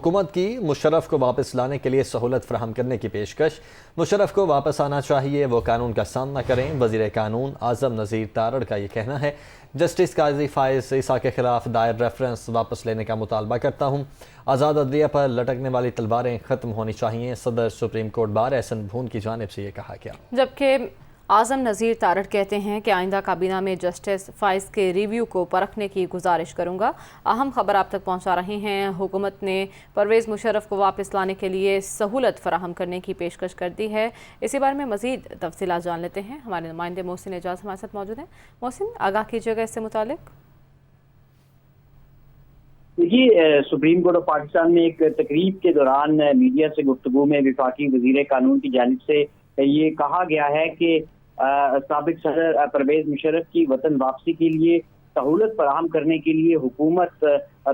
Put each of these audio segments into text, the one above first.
حکومت کی مشرف کو واپس لانے کے لیے سہولت فراہم کرنے کی پیشکش۔ مشرف کو واپس آنا چاہیے، وہ قانون کا سامنا کریں۔ وزیر قانون اعظم نذیر تارڑ کا یہ کہنا ہے۔ جسٹس قاضی فائز عیسیٰ کے خلاف دائر ریفرنس واپس لینے کا مطالبہ کرتا ہوں۔ آزاد عدلیہ پر لٹکنے والی تلواریں ختم ہونی چاہیے، صدر سپریم کورٹ بار احسن بھون کی جانب سے یہ کہا گیا۔ جبکہ اعظم نذیر تارڑ کہتے ہیں کہ آئندہ کابینہ میں جسٹس فائز کے ریویو کو پرکھنے کی گزارش کروں گا۔ اہم خبر آپ تک پہنچا رہے ہیں۔ حکومت نے پرویز مشرف کو واپس لانے کے لیے سہولت فراہم کرنے کی پیشکش کر دی ہے۔ اسی بارے میں مزید تفصیلات جان لیتے ہیں۔ ہمارے نمائندے محسن اعجاز ہمارے ساتھ موجود ہیں۔ محسن، آگاہ کیجیے گا اس سے متعلق۔ سپریم کورٹ آف پاکستان میں ایک تقریب کے دوران میڈیا سے گفتگو میں وفاقی وزیر قانون کی جانب سے یہ کہا گیا ہے کہ سابق صدر پرویز مشرف کی وطن واپسی کے لیے سہولت فراہم کرنے کے لیے حکومت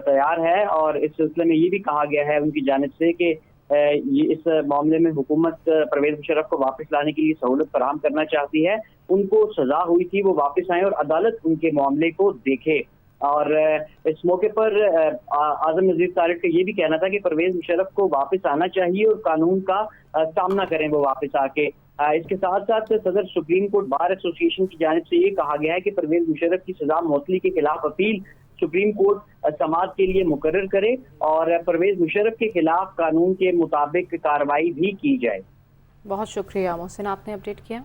تیار ہے، اور اس سلسلے میں یہ بھی کہا گیا ہے ان کی جانب سے کہ اس معاملے میں حکومت پرویز مشرف کو واپس لانے کے لیے سہولت فراہم کرنا چاہتی ہے۔ ان کو سزا ہوئی تھی، وہ واپس آئیں اور عدالت ان کے معاملے کو دیکھے۔ اور اس موقع پر اعظم نذیر تارڑ کا یہ بھی کہنا تھا کہ پرویز مشرف کو واپس آنا چاہیے اور قانون کا سامنا کریں وہ واپس آ کے۔ اس کے ساتھ ساتھ صدر سپریم کورٹ بار ایسوسی ایشن کی جانب سے یہ کہا گیا ہے کہ پرویز مشرف کی سزا معطلی کے خلاف اپیل سپریم کورٹ سماعت کے لیے مقرر کرے اور پرویز مشرف کے خلاف قانون کے مطابق کارروائی بھی کی جائے۔ بہت شکریہ محسن، آپ نے اپڈیٹ کیا۔